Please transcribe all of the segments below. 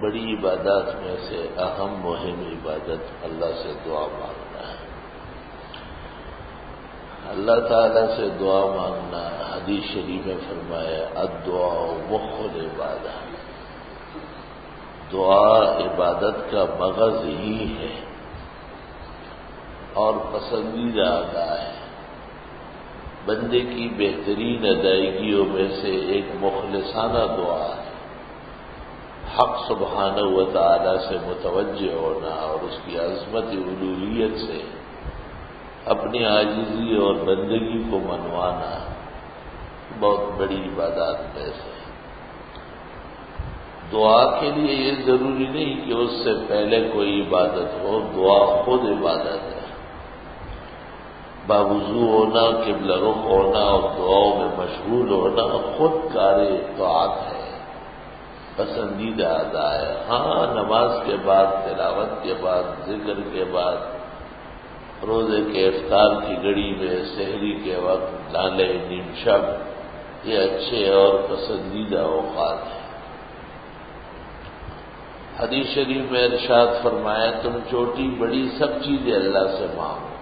بڑی عبادات میں سے اہم مہم عبادت اللہ سے دعا مانگنا ہے۔ اللہ تعالیٰ سے دعا مانگنا حدیث شریف میں فرمایا الدعاء مخ العبادہ، دعا عبادت کا مغز ہی ہے اور پسندیدہ ادا ہے۔ بندے کی بہترین ادائیگیوں میں سے ایک مخلصانہ دعا ہے، حق سبحانہ و تعالی سے متوجہ ہونا اور اس کی عظمت الوہیت سے اپنی عاجزی اور بندگی کو منوانا بہت بڑی عبادات میں سے۔ دعا کے لیے یہ ضروری نہیں کہ اس سے پہلے کوئی عبادت ہو، دعا خود عبادت ہے۔ باوضو ہونا، قبلہ رخ ہونا اور دعاؤں میں مشغول ہونا خود کار طاعت ہے، پسندیدہ ادا ہے۔ ہاں، نماز کے بعد، تلاوت کے بعد، ذکر کے بعد، روزے کے افطار کی گھڑی میں، سحری کے وقت، نالے نیم شب، یہ اچھے اور پسندیدہ اوقات ہیں۔ حدیث شریف میں ارشاد فرمایا تم چھوٹی بڑی سب چیزیں اللہ سے مانگو،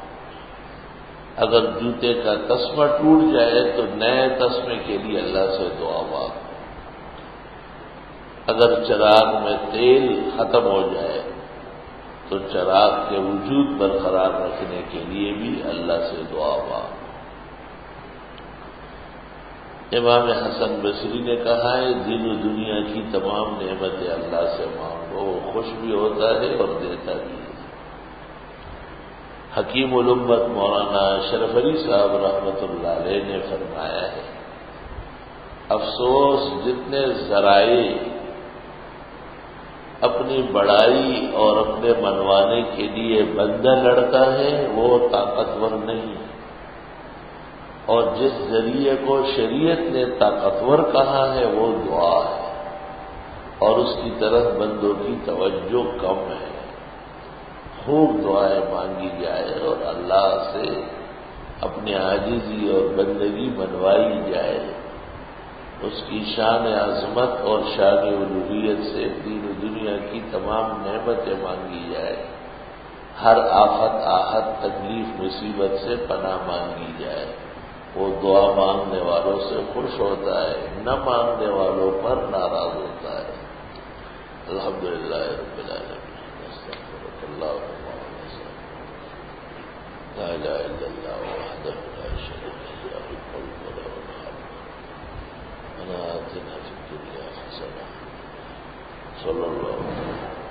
اگر جوتے کا تسمہ ٹوٹ جائے تو نئے تسمے کے لیے اللہ سے دعا مانگو، اگر چراغ میں تیل ختم ہو جائے تو چراغ کے وجود برقرار رکھنے کے لیے بھی اللہ سے دعا مانگو۔ امام حسن بصری نے کہا ہے دین و دنیا کی تمام نعمتیں اللہ سے مانگو، وہ خوش بھی ہوتا ہے اور دیتا بھی ہے۔ حکیم الامت مولانا اشرف علی صاحب رحمۃ اللہ علیہ نے فرمایا ہے افسوس جتنے ذرائع اپنی بڑائی اور اپنے منوانے کے لیے بندہ لڑتا ہے وہ طاقتور نہیں، اور جس ذریعے کو شریعت نے طاقتور کہا ہے وہ دعا ہے، اور اس کی طرف بندوں کی توجہ کم ہے۔ خوب دعائیں مانگی جائے اور اللہ سے اپنی عاجزی اور بندگی منوائی جائے، اس کی شان عظمت اور شان الوہیت سے دین و دنیا کی تمام نعمتیں مانگی جائے، ہر آفت آحت تکلیف مصیبت سے پناہ مانگی جائے، وہ دعا مانگنے والوں سے خوش ہوتا ہے، نہ مانگنے والوں پر ناراض ہوتا ہے۔ الحمدللہ رب العالمین، استغفر اللہ لا الہ الا اللہ وحدہ لا شریک له الملک وله الحمد ربنا آتنا في الدنيا حسنة صلى الله عليه وسلم